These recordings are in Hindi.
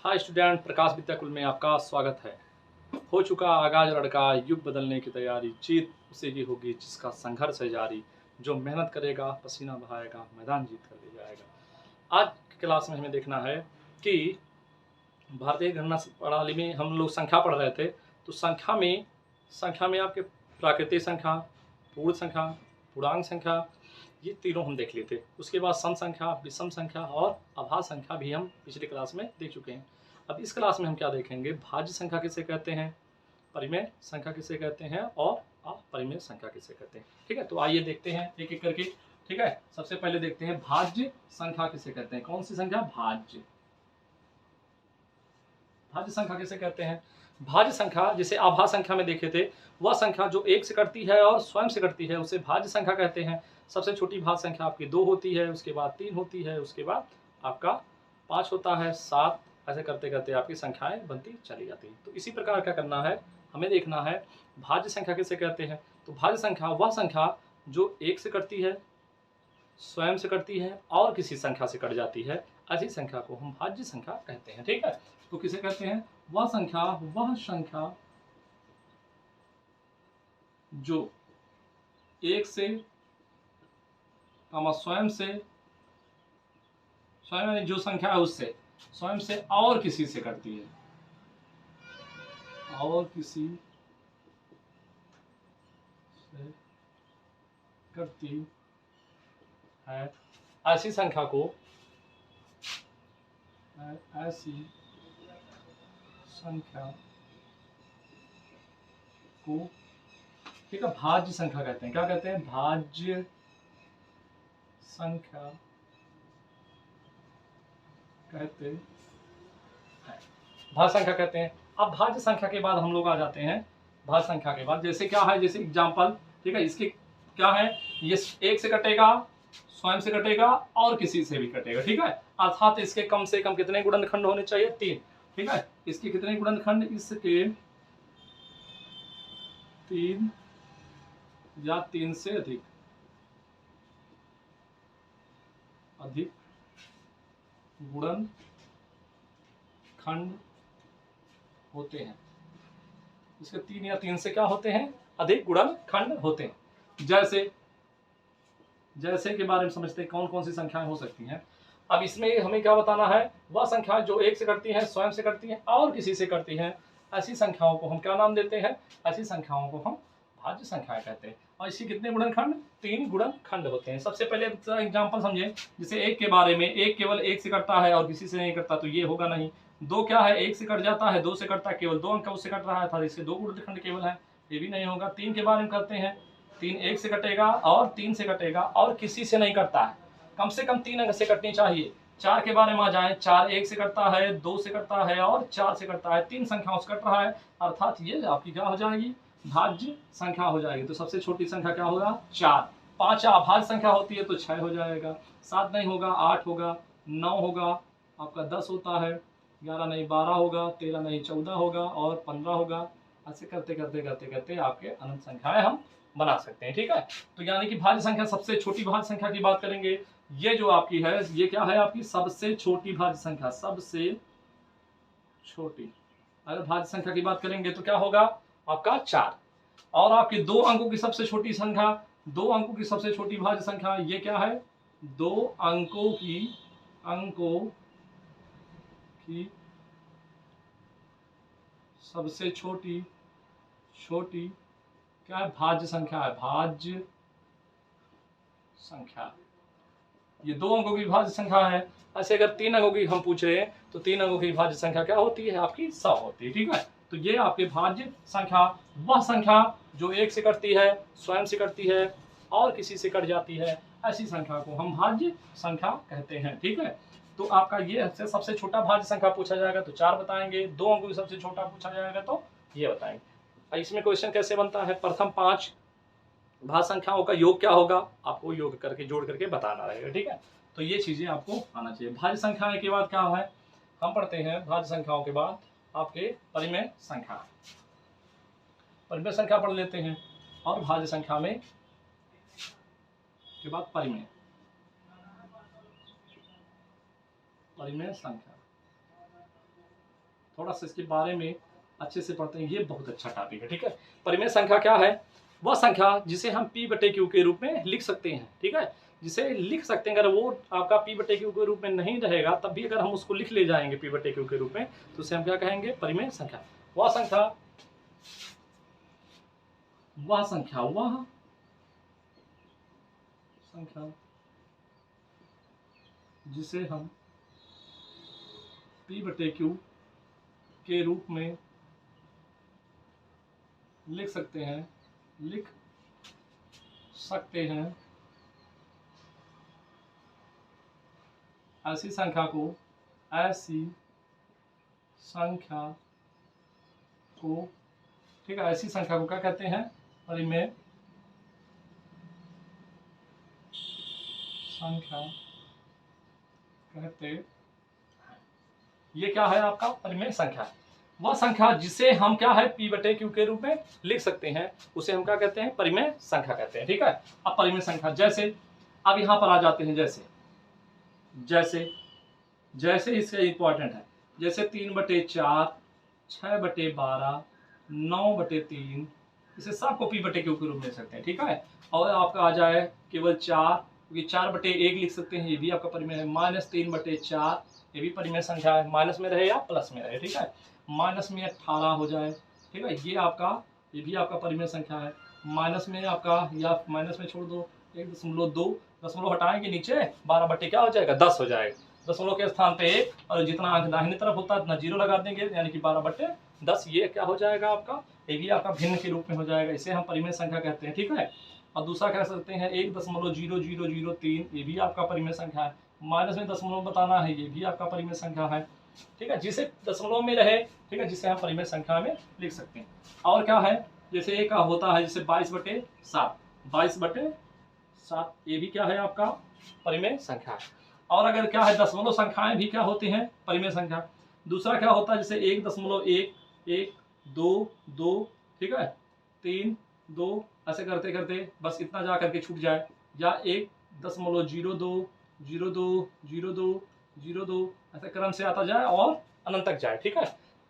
हाय स्टूडेंट, प्रकाश विद्याकुल में आपका स्वागत है। हो चुका आगाज लड़का, युग बदलने की तैयारी, जीत उसे की होगी जिसका संघर्ष है जारी। जो मेहनत करेगा, पसीना बहाएगा, मैदान जीत कर ले जाएगा। आज की क्लास में हमें देखना है कि भारतीय गणना प्रणाली में हम लोग संख्या पढ़ रहे थे। तो संख्या में आपके प्राकृतिक संख्या, पूर्ण संख्या, पूर्णांक संख्या, ये तीनों हम देख लिए थे। उसके बाद सम संख्या, विषम संख्या और अभाज्य संख्या भी हम पिछली क्लास में देख चुके हैं। अब इस क्लास में हम क्या देखेंगे, भाज्य संख्या किसे कहते हैं, परिमेय संख्या किसे कहते हैं और अपरिमेय संख्या किसे कहते हैं। ठीक है, तो आइए देखते हैं एक एक करके। ठीक है, सबसे पहले देखते हैं भाज्य संख्या किसे कहते हैं। कौन सी संख्या? भाज्य संख्या किसे कहते हैं? भाज्य संख्या जिसे आभाज्य संख्या में देखे थे, वह संख्या जो एक से कटती है और स्वयं से कटती है उसे भाज्य संख्या कहते हैं। सबसे छोटी भाज्य संख्या आपकी 2 होती है, उसके बाद 3 होती है, उसके बाद आपका 5 होता है, 7, ऐसे करते करते आपकी संख्याएं बनती चली जाती है। तो इसी प्रकार क्या करना है, हमें देखना है भाज्य संख्या किसे कहते हैं। तो भाज्य संख्या वह संख्या जो एक से कटती है, स्वयं से कटती है और किसी संख्या से कट जाती है, ऐसी संख्या को हम भाज्य संख्या कहते हैं। ठीक है, तो किसे कहते हैं? वह संख्या जो एक से स्वयं यानी जो संख्या है उससे, स्वयं से और किसी से कटती है, और किसी से कटती है, ऐसी संख्या को ठीक है भाज्य संख्या कहते हैं। क्या कहते हैं? भाज्य संख्या कहते हैं, भाज्य संख्या कहते हैं। अब भाज्य संख्या के बाद हम लोग आ जाते हैं, भाज्य संख्या के बाद जैसे क्या है, जैसे एग्जांपल, ठीक है, इसके क्या है, ये एक से कटेगा, स्वयं से कटेगा और किसी से भी कटेगा। ठीक है, अर्थात इसके कम से कम कितने गुणनखंड होने चाहिए? 3। ठीक है, इसके कितने गुणनखंड? इसके 3 या 3 से अधिक गुणनखंड होते हैं। इसके 3 या 3 से क्या होते हैं? अधिक गुणनखंड होते हैं। जैसे के बारे में समझते हैं, कौन कौन सी संख्याएं हो सकती हैं। अब इसमें हमें क्या बताना है, वह संख्या जो एक से कटती है, स्वयं से कटती है और किसी से कटती है, ऐसी संख्याओं को हम क्या नाम देते हैं? ऐसी संख्याओं को हम भाज्य संख्याएं कहते हैं। और इसी कितने गुणनखंड? 3 गुणनखंड होते हैं। सबसे पहले एग्जाम्पल समझे, जैसे एक के बारे में, एक केवल एक से कटता है और किसी से नहीं कटता, तो ये होगा नहीं। 2 क्या है, एक से कट जाता है, 2 से कटता है, केवल 2 अंक उससे कट रहा था, इसके 2 गुणनखंड केवल है, ये भी नहीं होगा। 3 के बारे में करते हैं, 3 एक से कटेगा और 3 से कटेगा और किसी से नहीं कटता है, कम से कम 3 अंक से कटनी चाहिए। 4 के बारे में आ जाए, 4 एक से कटता है, 2 से कटता है और 4 से कटता है, 3 संख्याओं से कट रहा है, अर्थात ये आपकी क्या हो जाएगी? भाज्य संख्या हो जाएगी। तो सबसे छोटी संख्या क्या होगा? 4। 5 अभाज्य संख्या होती है तो 6 हो जाएगा, 7 नहीं होगा, 8 होगा, 9 होगा, आपका 10 होता है, 11 नहीं 12 होगा, 13 नहीं 14 होगा और 15 होगा। ऐसे करते करते करते करते आपके अनंत संख्याएं हम बना सकते हैं। ठीक है, तो यानी कि भाज्य संख्या, सबसे छोटी भाज्य संख्या की बात करेंगे, ये जो आपकी है, ये क्या है? आपकी सबसे छोटी भाज्य संख्या, सबसे छोटी। अगर भाज्य संख्या की बात करेंगे तो क्या होगा? आपका 4। और आपके 2 अंकों की सबसे छोटी संख्या, 2 अंकों की सबसे छोटी भाज्य संख्या, ये क्या है? 2 अंकों की सबसे छोटी क्या है? भाज्य संख्या है, भाज्य संख्या। ये 2 अंकों की भाज्य संख्या है। ऐसे अगर 3 अंकों की हम पूछ रहे हैं तो 3 अंकों की भाज्य संख्या क्या होती है? आपकी 100 होती है। ठीक है, तो ये आपके भाज्य संख्या, वह संख्या जो एक से कटती है, स्वयं से कटती है और किसी से कट जाती है, ऐसी संख्या को हम भाज्य संख्या कहते हैं। ठीक है, तो आपका ये सबसे छोटा भाज्य संख्या पूछा जाएगा तो 4 बताएंगे, 2 अंकों की सबसे छोटा पूछा जाएगा तो ये बताएंगे। इसमें क्वेश्चन कैसे बनता है? प्रथम 5 भाज्य संख्याओं का योग क्या होगा, आपको योग करके जोड़ करके बताना रहेगा। ठीक है, तो ये चीजें आपको आना चाहिए। भाज्य संख्याएं के बाद क्या है, हम पढ़ते हैं भाज्य संख्याओं के बाद आपके परिमेय संख्या। परिमेय संख्या पढ़ लेते हैं और भाज्य संख्या में के बाद परिमेय संख्या। थोड़ा सा इसके बारे में अच्छे से पढ़ते हैं, ये बहुत अच्छा टॉपिक है। ठीक है, परिमेय संख्या क्या है? वह संख्या जिसे हम P/Q के रूप में लिख सकते हैं। ठीक है, जिसे लिख सकते हैं, अगर वो आपका P/Q के रूप में नहीं रहेगा तब भी अगर हम उसको लिख ले जाएंगे P/Q के रूप में, तो उसे हम क्या कहेंगे? परिमेय संख्या। वह संख्या जिसे हम P/Q के रूप में लिख सकते हैं ऐसी संख्या को ठीक है, ऐसी संख्या को क्या कहते हैं? परिमेय संख्या कहते हैं। ये क्या है आपका? परिमेय संख्या। वह संख्या जिसे हम क्या है P/Q के रूप में लिख सकते हैं, उसे हम क्या कहते हैं? परिमेय संख्या कहते हैं। ठीक है, अब परिमेय संख्या जैसे, अब यहां पर आ जाते हैं, जैसे इसका इंपॉर्टेंट है, जैसे 3/4, 6/12, 9/3, इसे सबको P/Q के रूप में लिख सकते हैं। ठीक है, और आपका आ जाए केवल 4, क्योंकि 4/1 लिख सकते हैं, ये भी आपका परिमेय है। -3/4, ये भी परिमेय संख्या है, माइनस में रहे या प्लस में रहे। ठीक है, माइनस में 18 हो जाए। ठीक है, ये भी आपका परिमेय संख्या है। माइनस में आपका, या माइनस में छोड़ दो 1.2, दशमलव हटाएंगे नीचे, 12 क्या हो जाएगा? 10 हो जाएगा। दशमलव के स्थान पे 1, और जितना अंक दाहिनी तरफ होता है उतना 0 लगा देंगे, यानी कि 12/10। ये क्या हो जाएगा आपका? ये भी आपका भिन्न के रूप में हो जाएगा, इसे हम परिमेय संख्या कहते हैं। ठीक है, और दूसरा कह सकते हैं 1.0003, ये भी आपका परिमेय संख्या है। माइनस में दशमलव बताना है, ये भी आपका परिमेय संख्या है। ठीक है, जिसे दशमलव में रहे, ठीक है, जिसे हम परिमेय संख्या में लिख सकते हैं। और क्या है? जैसे एक होता है, जैसे 22/7, ये भी क्या है आपका? परिमेय संख्या है। और अगर क्या है, दशमलव संख्याएं भी क्या होती हैं? परिमेय संख्या। दूसरा क्या होता है, जैसे 1.1, 1, 2, 2, ठीक है, 3, 2, ऐसे करते करते बस इतना जा करके छूट जाए, या 1.02, 02, 02, 02, ऐसे क्रम से आता जाए और अनंत तक जाए। ठीक है,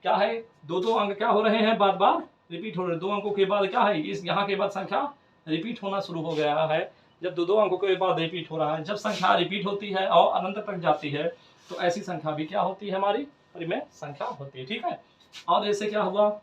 क्या है? दो अंक क्या हो रहे हैं? बार बार रिपीट हो रहे हैं। 2 अंकों के बाद क्या है? इस यहाँ के बाद संख्या रिपीट होना शुरू हो गया है। जब 2 अंकों के बाद रिपीट हो रहा है, जब संख्या रिपीट होती है और अनंत तक जाती है, तो ऐसी संख्या भी क्या होती है? हमारी परिमेय संख्या होती है। ठीक है, और ऐसे क्या हुआ,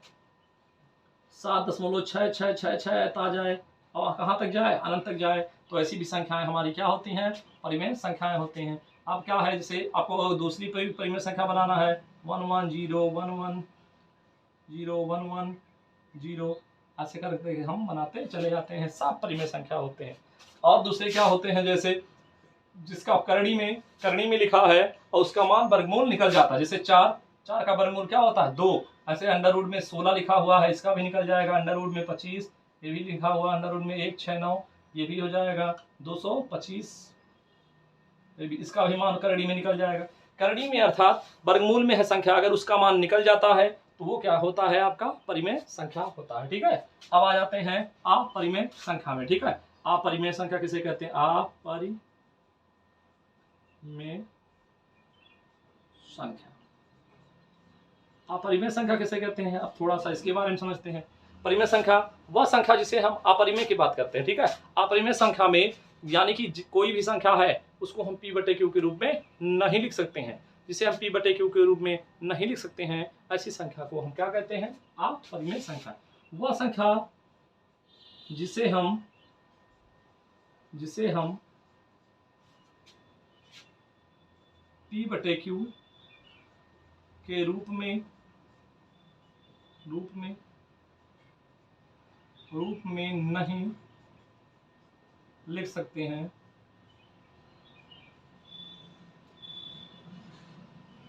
7.66666 आ जाए और कहाँ तक जाए? अनंत तक जाए, तो ऐसी भी संख्याएं हमारी क्या होती हैं? परिमेय संख्याएं होती हैं। अब क्या है, जैसे आपको दूसरी परिमेय संख्या बनाना है, 11011101110, ऐसे करके हम बनाते चले जाते हैं, सब परिमेय संख्या होते हैं। और दूसरे क्या होते हैं, जैसे जिसका करणी में लिखा है और उसका मान वर्गमूल निकल जाता है, जैसे 4 का वर्गमूल क्या होता है? 2। ऐसे अंडर रूट में 16 लिखा हुआ है, इसका भी निकल जाएगा। अंडर रूट में 25, ये भी लिखा हुआ। अंडर रूट में 169, ये भी हो जाएगा 225, इसका भी मान करणी में निकल जाएगा। करणी में अर्थात वर्गमूल में है संख्या, अगर उसका मान निकल जाता है तो वो क्या होता है? आपका परिमेय संख्या होता है। ठीक है, अब आ जाते हैं अपरिमेय संख्या में। ठीक है, अपरिमेय संख्या किसे कहते हैं? अपरिमेय संख्या। अपरिमेय संख्या किसे कहते हैं? अब थोड़ा सा इसके बारे में समझते हैं। परिमेय संख्या वह संख्या जिसे हम अपरिमेय की बात करते हैं। ठीक है, अपरिमेय संख्या में यानी कि कोई भी संख्या है उसको हम P/Q के रूप में नहीं लिख सकते हैं। जिसे हम P/Q के रूप में नहीं लिख सकते हैं, ऐसी संख्या को हम क्या कहते हैं? अपरिमेय संख्या। वह संख्या जिसे हम P/Q के रूप में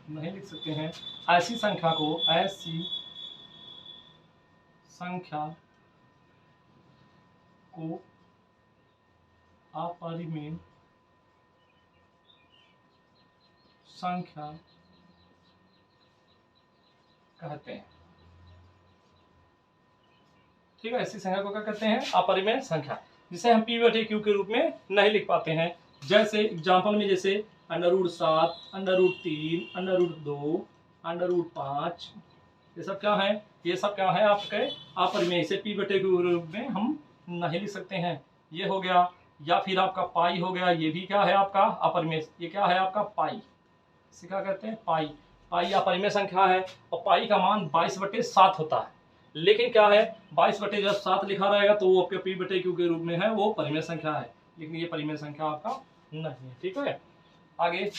नहीं लिख सकते हैं, ऐसी संख्या को अपरिमेय संख्या कहते हैं। ठीक है, ऐसी संख्या को क्या कहते हैं? अपरिमेय संख्या, जिसे हम P/Q के रूप में नहीं लिख पाते हैं। जैसे एग्जांपल में, जैसे √7, √3, √2, √5, ये सब क्या है, ये सब क्या है आपके अपरिमेय। इसे p बटे के रूप में हम नहीं लिख सकते हैं, ये हो गया। या फिर आपका पाई हो गया, ये भी क्या है आपका अपरिमेय, ये क्या है आपका पाई, इसे क्या कहते हैं पाई। पाई अपरिमेय संख्या है और पाई का मान 22/7 होता है। लेकिन क्या है 22 जब 7 लिखा रहेगा तो वो आपके p बटे q के रूप में है, वो परिमेय संख्या है, लेकिन ये परिमेय संख्या आपका नहीं है। ठीक है, आगे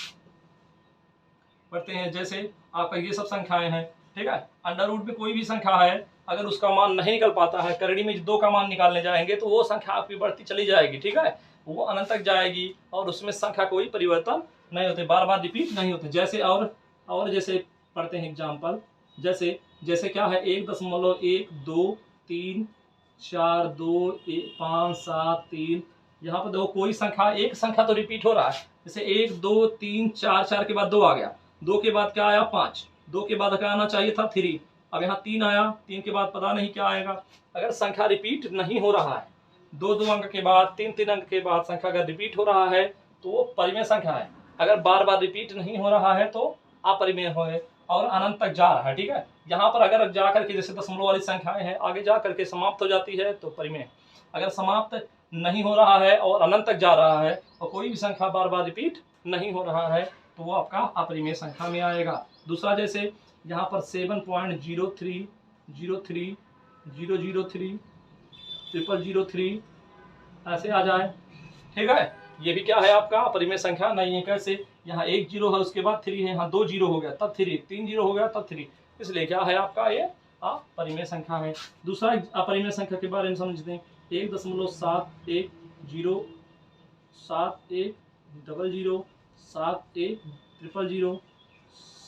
बढ़ते हैं। जैसे आपका ये सब संख्याएं हैं, ठीक है, अंडर रूट में कोई भी संख्या है अगर उसका मान नहीं निकल पाता है, करड़ी में 2 का मान निकालने जाएंगे तो वो संख्या आपकी बढ़ती चली जाएगी। ठीक है, वो अनंत तक जाएगी और उसमें संख्या कोई परिवर्तन नहीं होते, बार बार रिपीट नहीं होते। जैसे और जैसे पढ़ते हैं एग्जाम्पल, जैसे जैसे क्या है 1.1, 2, 3, 4, 2, 5, 7, 3, यहाँ पर देखो कोई संख्या, एक संख्या तो रिपीट हो रहा है। जैसे 1, 2, 3, 4, 4 के बाद 2 आ गया, 2 के बाद क्या आया 5, 2 के बाद क्या आना चाहिए था 3, अब यहाँ 3 आया, 3 के बाद पता नहीं क्या आएगा। अगर संख्या रिपीट नहीं हो रहा है, 2 अंक के बाद 3 अंक के बाद संख्या अगर रिपीट हो रहा है तो वो परिमेय संख्या है। अगर बार बार रिपीट नहीं हो रहा है तो अपरिमेय है और अनंत तक जा रहा है। ठीक है, यहाँ पर अगर जा करके जैसे दशमलव वाली संख्याएं हैं आगे जा करके समाप्त हो जाती है तो परिमेय। अगर समाप्त नहीं हो रहा है और अनंत तक जा रहा है और कोई भी संख्या बार बार रिपीट नहीं हो रहा है तो वो आपका अपरिमेय संख्या में आएगा। दूसरा जैसे यहाँ पर 7.03, 003, 003, 003 ऐसे आ जाए। ठीक है, ये भी क्या है आपका अपरिमेय संख्या नहीं है। कैसे, यहाँ 1 0 है उसके बाद 3 है, यहाँ 2 0 हो गया तब 3, 3 0 हो गया तब 3, इसलिए क्या है आपका ये अपरिमेय संख्या है। दूसरा अपरिमेय संख्या के बारे में समझते हैं, 1.7100710071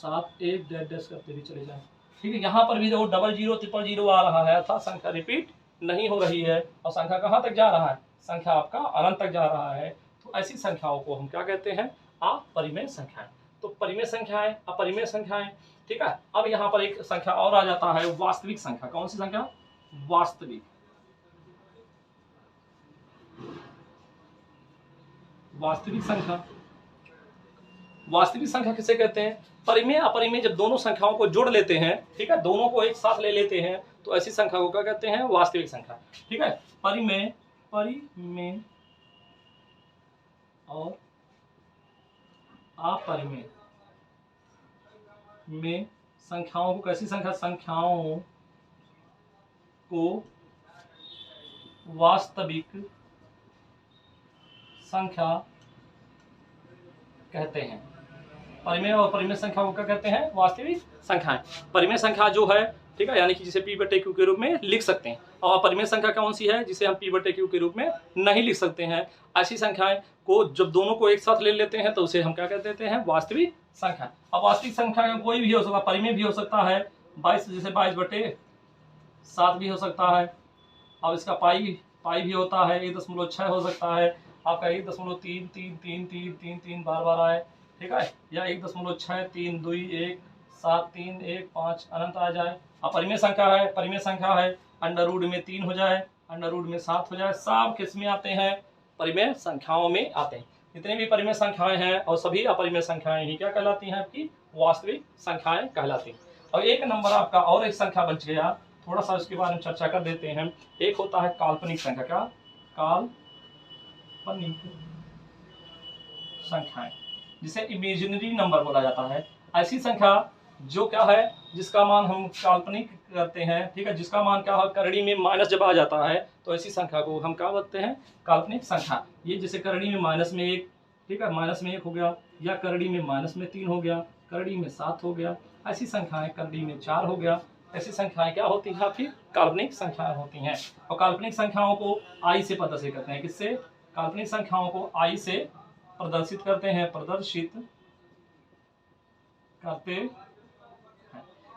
71 डैश करते भी चले जाए। ठीक है, यहाँ पर भी देखो 000000 आ रहा है, अर्थात संख्या रिपीट नहीं हो रही है और संख्या कहाँ तक जा रहा है, संख्या आपका अनंत तक जा रहा है। तो ऐसी संख्याओं को हम क्या कहते हैं अपरिमेय संख्याएं। तो परिमेय संख्याएं, अपरिमेय संख्याएं। ठीक है, अब यहाँ पर एक संख्या और आ जाता है वास्तविक संख्या। कौन सी संख्या, वास्तविक। वास्तविक संख्या, वास्तविक संख्या किसे कहते हैं, परिमेय अपरिमेय जब दोनों संख्याओं को जोड़ लेते हैं, ठीक है, दोनों को एक साथ ले लेते हैं तो ऐसी संख्या को क्या कहते हैं वास्तविक संख्या। ठीक है, परिमेय और अपरिमेय में संख्याओं को कैसी संख्या, संख्याओं को वास्तविक संख्या कहते हैं। परिमेय और अपरिमेय संख्या को क्या कहते हैं वास्तविक संख्याएं। परिमेय संख्या जो है, ठीक है, यानी कि जिसे p बटे q के रूप में लिख सकते हैं, और अपरिमेय संख्या कौन सी है जिसे हम p बटे q के रूप में नहीं लिख सकते हैं। ऐसी संख्याएं को जब दोनों को एक साथ ले लेते हैं तो उसे हम क्या कह देते हैं वास्तविक संख्या। अब वास्तविक संख्या कोई भी हो सकता है, परिमेय भी हो सकता है 22, जैसे 22/7 भी हो सकता है, और इसका पाई भी होता है 1.6 हो सकता है, आपका 1.333333 बार आए। ठीक है, या 1.6321 अनंत आ जाए। अपरिमेय संख्या है, परिमेय संख्या है, अंडर रूट में 3 हो जाए, अंडर रूट में 7 हो जाए, सब किस में आते हैं परिमेय संख्याओं में आते हैं। जितने भी परिमेय संख्याएं हैं और सभी अपरिमेय संख्याएं ही क्या कहलाती हैं आपकी वास्तविक संख्याएं कहलाती हैं। और एक नंबर आपका और एक संख्या बच गया, थोड़ा सा उसके बारे में चर्चा कर देते हैं। एक होता है काल्पनिक संख्या। क्या, काल्पनिक संख्याएं, जिसे इमेजिनरी नंबर बोला जाता है। ऐसी संख्या जो क्या है जिसका मान हम काल्पनिक करते हैं, ठीक है, जिसका मान क्या है करड़ी में माइनस जब आ जाता है तो ऐसी संख्या को हम क्या बोलते हैं काल्पनिक संख्या। ये जैसे करड़ी में -1, ठीक है, -1 हो गया, या करड़ी में -3 हो गया, करड़ी में 7 हो गया, ऐसी संख्याएं करड़ी में 4 हो गया। ऐसी संख्याएं क्या होती हैं फिर काल्पनिक संख्याएं होती हैं। और काल्पनिक संख्याओं को आई से प्रदर्शित करते हैं। किससे, काल्पनिक संख्याओं को आई से प्रदर्शित करते हैं, प्रदर्शित करते हैं।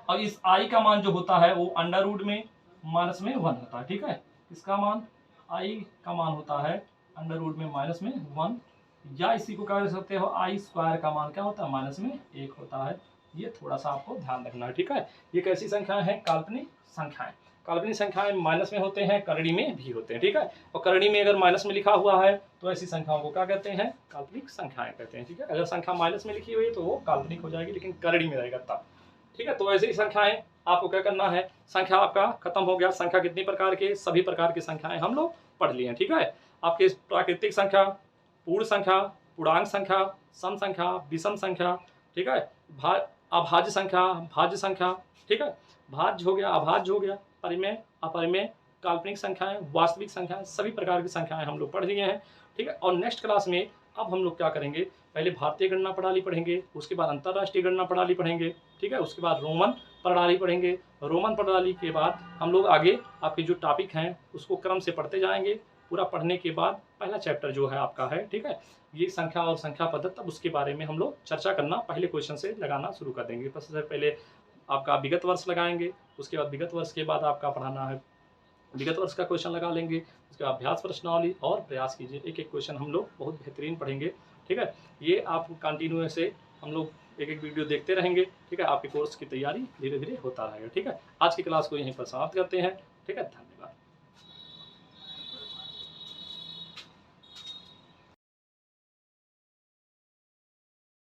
और इस आई का मान जो होता है वो अंडर रूट में -1 होता है। ठीक है, इसका मान आई का मान होता है अंडर रूट में -1, या इसी को क्या कर सकते हो आई स्क्वायर का मान क्या होता है -1 होता है। ये थोड़ा सा आपको ध्यान रखना है। ठीक है, ये कैसी संख्याएं हैं काल्पनिक संख्याएं। काल्पनिक संख्याएं माइनस में होते हैं, करड़ी में भी होते हैं। ठीक है, और करड़ी में अगर माइनस में लिखा हुआ है तो ऐसी संख्याओं को क्या कहते हैं काल्पनिक संख्याएं कहते हैं। ठीक है, अगर संख्या माइनस में लिखी हुई है तो वो काल्पनिक हो जाएगी, लेकिन करड़ी में रहेगा तब। ठीक है, तो ऐसे ही संख्याएं आपको क्या करना है, संख्या आपका खत्म हो गया। संख्या कितनी प्रकार के, सभी प्रकार की संख्याएं हम लोग पढ़ लिए हैं। ठीक है, आपके प्राकृतिक संख्या, पूर्ण संख्या, पूर्णांक संख्या, सम संख्या, विषम संख्या, ठीक है, अभाज्य संख्या, भाज्य संख्या, ठीक है, भाज्य हो गया, अभाज्य हो गया, परिमेय, अपरिमेय, काल्पनिक संख्याएं, वास्तविक संख्याएं, सभी प्रकार की संख्याएं हम लोग पढ़ लिए हैं। ठीक है, और नेक्स्ट क्लास में अब हम लोग क्या करेंगे, पहले भारतीय गणना प्रणाली पढ़ेंगे, उसके बाद अंतरराष्ट्रीय गणना प्रणाली पढ़ेंगे, ठीक है, उसके बाद रोमन प्रणाली पढ़ेंगे। रोमन प्रणाली के बाद हम लोग आगे आपके जो टॉपिक हैं उसको क्रम से पढ़ते जाएंगे। पूरा पढ़ने के बाद पहला चैप्टर जो है आपका है, ठीक है, ये संख्या और संख्या पद्धति, तब उसके बारे में हम लोग चर्चा करना पहले क्वेश्चन से लगाना शुरू कर देंगे। सबसे पहले आपका विगत वर्ष लगाएंगे, उसके बाद विगत वर्ष के बाद आपका पढ़ाना है विगत वर्ष का क्वेश्चन लगा लेंगे, उसके बाद अभ्यास प्रश्नावली और प्रयास कीजिए। एक एक क्वेश्चन हम लोग बहुत बेहतरीन पढ़ेंगे। ठीक है, ये आप कंटिन्यू से हम लोग एक एक वीडियो देखते रहेंगे। ठीक है, आपके कोर्स की तैयारी धीरे धीरे होता रहेगा। ठीक है, आज की क्लास को यहीं पर समाप्त करते हैं। ठीक है, धन्यवाद।